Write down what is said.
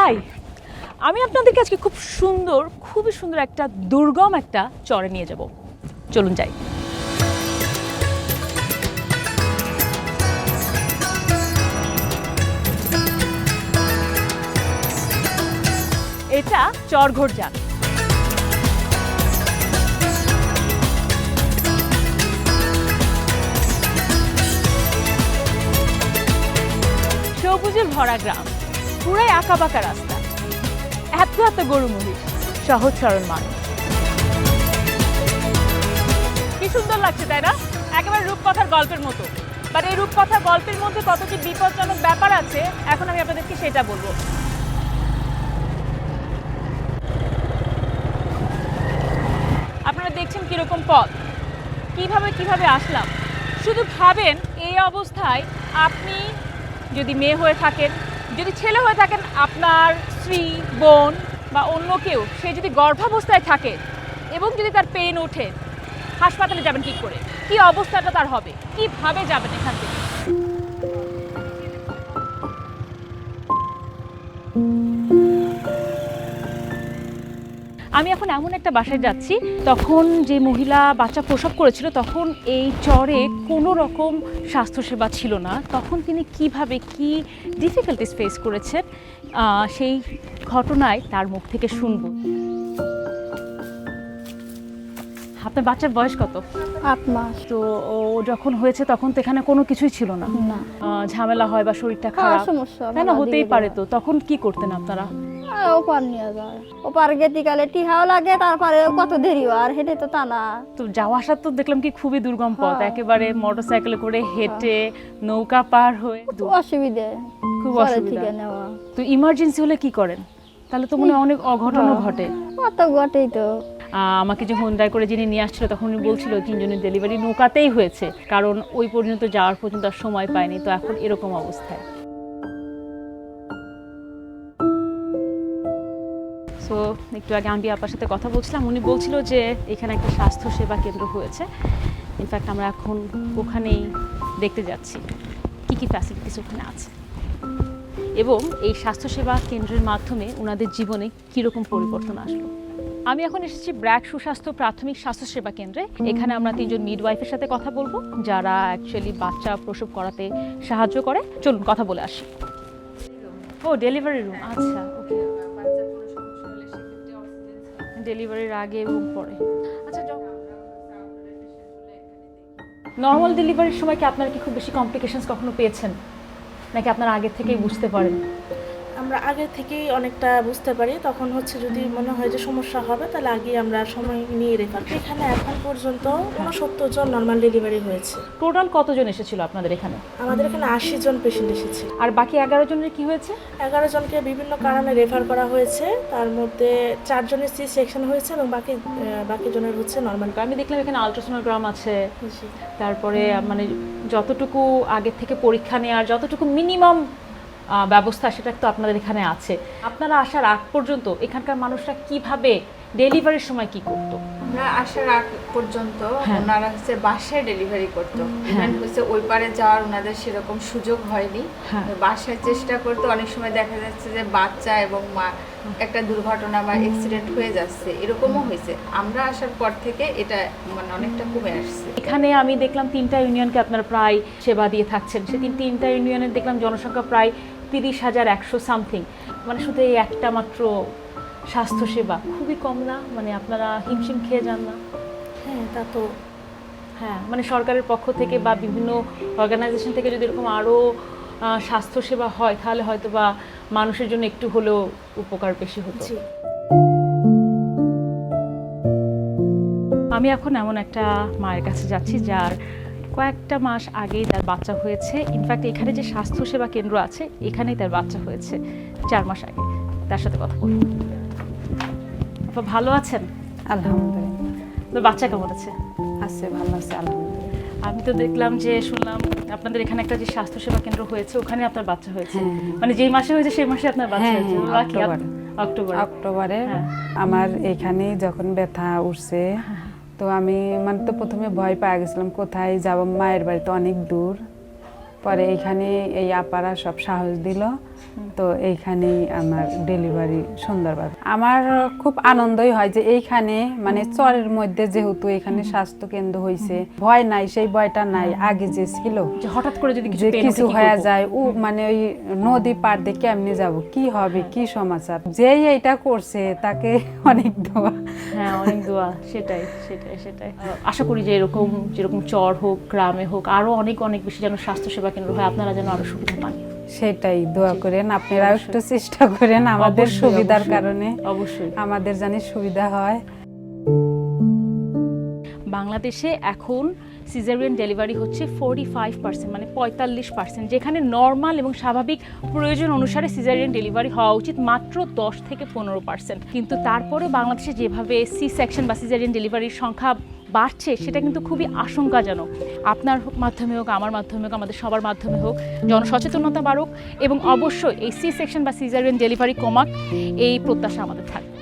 High, আমি আপনাদেরকে আজকে খুবই সুন্দর একটা দুর্গম একটা চরে নিয়ে যাব। চলুন যাই। এটা চরঘোরজান। সবুজে ভরা গ্রাম, পুরাই আঁকাবাঁকা রাস্তা, এত এত গরু মহিষ, সহজ সরল মানুষ। কি সুন্দর লাগছে তাই না? একেবারে রূপকথার গল্পের মতো। বাট এই রূপকথার গল্পের মধ্যে কত কি বিপজ্জনক ব্যাপার আছে, এখন আমি আপনাদেরকে সেটা বলবো। আপনারা দেখছেন কিরকম পথ, কিভাবে আসলাম। শুধু ভাবেন এই অবস্থায় আপনি যদি মেয়ে হয়ে থাকেন, যদি ছেলে হয়ে থাকেন, আপনার স্ত্রী, বোন বা অন্য কেউ, সে যদি গর্ভাবস্থায় থাকে এবং যদি তার পেন ওঠে, হাসপাতালে যাবেন কি করে? কি অবস্থাটা তার হবে? কিভাবে যাবেন এখান থেকে? আমি এখন এমন একটা বাসায় যাচ্ছি, তখন যে মহিলা বাচ্চা প্রসব করেছিল তখন এই চরে কোনো রকম স্বাস্থ্যসেবা ছিল না। তখন তিনি কি ডিফিকাল্টিস ফেস করেছেন, সেই ঘটনায় তার মুখ থেকে শুনবো। আপনার বাচ্চার বয়স কত? 8 মাস। তো ও যখন হয়েছে তখন তো এখানে কোনো কিছুই ছিল না, ঝামেলা হয় বা শরীরটা খারাপ, তাই না? হতেই পারে। তো তখন কি করতেন আপনারা? ওপার নিয়ে যায়, ওপার গেতে গেলে টিহাও লাগে, তারপরে কত দেরি আর হেঁটে তো তা না। তো যাওয়া আসার তো দেখলাম কি খুবই দুর্গম পথ, একেবারে মোটরসাইকেলে করে হেঁটে নৌকা পার হয়ে, অসুবিধে, খুব অসুবিধা। নেওয়া। তো ইমার্জেন্সি হলে কি করেন? তাহলে তো মনে হয় অনেক অঘটনও ঘটে। কত ঘটেই তো। আমাকে যে হোন্ডায় করে যিনি নিয়ে আসছিল তখন উনি বলছিল 3 জনের ডেলিভারি নৌকাতেই হয়েছে, কারণ ওই পর্যন্ত যাওয়ার পর্যন্ত আর সময় পায়নি। তো এখন এরকম অবস্থায়। সো একটু আগে আন্টি আপার সাথে কথা বলছিলাম, উনি বলছিল যে এখানে একটা স্বাস্থ্য সেবা কেন্দ্র হয়েছে। ইনফ্যাক্ট আমরা এখন ওখানেই দেখতে যাচ্ছি কি ফ্যাসিলিটিস ওখানে আছে এবং এই স্বাস্থ্যসেবা কেন্দ্রের মাধ্যমে ওনাদের জীবনে কীরকম পরিবর্তন আসলো। আমি এখন এসেছি ব্র্যাক সুস্বাস্থ্য প্রাথমিক স্বাস্থ্যসেবা কেন্দ্রে। এখানে আমরা 3 জন মিডওয়াইফের সাথে কথা বলবো, যারা অ্যাকচুয়ালি বাচ্চা প্রসব করাতে সাহায্য করে। চলুন কথা বলে আসি। ও, ডেলিভারি রুম, আচ্ছা, ওকে। ডেলিভারির আগে এবং পরে। আচ্ছা, নর্মাল ডেলিভারির সময় কি আপনারা কি খুব বেশি কমপ্লিকেশনস কখনো পেয়েছেন, নাকি আপনারা আগে থেকেই বুঝতে পারেন? আমরা আগে থেকেই অনেকটা বুঝতে পারি। তখন হচ্ছে যদি মনে হয় যে সমস্যা হবে, তাহলে আগে আমরা সময় নিয়ে রেফার করি। এখানে এখন পর্যন্ত 69 জন নর্মাল ডেলিভারি হয়েছে। টোটাল কতজন এসেছিল আপনাদের এখানে? আমাদের এখানে 80 জন পেশেন্ট এসেছে। আর বাকি 11 জনের কি হয়েছে? 11 জনকে বিভিন্ন কারণে রেফার করা হয়েছে। তার মধ্যে 4 জনের সি সেকশন হয়েছে এবং বাকি জনের হচ্ছে নর্মাল। আমি দেখলাম এখানে আলট্রাসোনোগ্রাম আছে, তারপরে মানে যতটুকু আগে থেকে পরীক্ষা নেওয়ার যতটুকু মিনিমাম ব্যবস্থা, সেটা তো আপনাদের এখানে আছে। আপনারা আসার আগ পর্যন্ত এখানকার মানুষরা কিভাবে ডেলিভারির সময় কি করতো? আমরা আসার আগ পর্যন্ত ওনারা হচ্ছে বাসায় ডেলিভারি করতো। ইভেন হচ্ছে ওই পারে যাওয়ার ওনাদের সেরকম সুযোগ হয়নি, বাসায় চেষ্টা করতে। অনেক সময় দেখা যাচ্ছে যে বাচ্চা এবং মা একটা দুর্ঘটনা বা অ্যাক্সিডেন্ট হয়ে যাচ্ছে, এরকমও হয়েছে। আমরা আসার পর থেকে এটা মানে অনেকটা কমে আসছে। এখানে আমি দেখলাম 3টা ইউনিয়নকে আপনারা প্রায় সেবা দিয়ে থাকছেন। সে 3টা ইউনিয়নের দেখলাম জনসংখ্যা প্রায় 30,100 সামথিং। মানে শুধু এই একটা মাত্র স্বাস্থ্যসেবা, খুবই কম না? মানে আপনারা হিমশিম খেয়ে যান না? হ্যাঁ, তা তো। হ্যাঁ, মানে সরকারের পক্ষ থেকে বা বিভিন্ন অর্গানাইজেশন থেকে যদি এরকম আরও স্বাস্থ্যসেবা হয়, তাহলে হয়তো বা মানুষের জন্য একটু হলেও উপকার বেশি হতো। আমি এখন এমন একটা মায়ের কাছে যাচ্ছি যার কয়েকটা মাস আগেই তার বাচ্চা হয়েছে। ইনফ্যাক্ট এখানে যে স্বাস্থ্যসেবা কেন্দ্র আছে এখানেই তার বাচ্চা হয়েছে 4 মাস আগে। তার সাথে কথা বলব। আপা ভালো আছেন? আলহামদুলিল্লাহ। তো বাচ্চা কেমন আছে? আছে, ভালো আছে, আলহামদুলিল্লাহ। আমি তো দেখলাম যে শুনলাম আপনাদের এখানে একটা যে স্বাস্থ্যসেবা কেন্দ্র হয়েছে ওখানে আপনার বাচ্চা হয়েছে। হ্যাঁ। মানে যেই মাসে হয়েছে সেই মাসে আপনার বাচ্চা হয়েছে? অক্টোবরে আমার এখানে যখন ব্যথা উঠছে, তো আমি মানে তো প্রথমে ভয় পেয়ে গেছিলাম, কোথায় যাব, মায়ের বাড়ি তো অনেক দূর। পরে এখানে এই আপারা সব সাহস দিল, তো এইখানেই আমার ডেলিভারি সুন্দরভাবে। আমার খুব আনন্দই হয় যে এইখানে মানে চরের মধ্যে যেহেতু এখানে স্বাস্থ্য কেন্দ্র হয়েছে, ভয় নাই, সেই ভয়টা নাই আগে যে ছিল যে হঠাৎ করে যদি যে কিছু হয়ে যায় ও মানে ওই নদী পার দিয়ে কেমনে যাব, কি হবে, কি সমাচার। যেই এইটা করছে তাকে অনেক দোয়া। হ্যাঁ, অনেক দোয়া। সেটাই আশা করি যে যেরকম চর হোক, গ্রামে হোক, আরো অনেক বেশি যেন স্বাস্থ্যসেবা কেন্দ্র হয়, আপনারা যেন আরো সুবিধা পান। সেটাই দোয়া করেন, আপনারাও একটু চেষ্টা করেন আমাদের সুবিধার কারণে, অবশ্যই আমাদের জানি সুবিধা হয়। বাংলাদেশে এখন সিজারিয়ান ডেলিভারি হচ্ছে 45%, মানে 45%, যেখানে নর্মাল এবং স্বাভাবিক প্রয়োজন অনুসারে সিজারিয়ান ডেলিভারি হওয়া উচিত মাত্র 10 থেকে 15%। কিন্তু তারপরে বাংলাদেশে যেভাবে সি সেকশন বা সিজারিয়ান ডেলিভারির সংখ্যা বাড়ছে, সেটা কিন্তু খুবই আশঙ্কাজনক। আপনার মাধ্যমে হোক, আমার মাধ্যমে হোক, আমাদের সবার মাধ্যমে হোক, জনসচেতনতা বাড়ুক এবং অবশ্যই এই সি সেকশন বা সিজারিয়ান ডেলিভারি কমাক, এই প্রত্যাশা আমাদের থাকবে।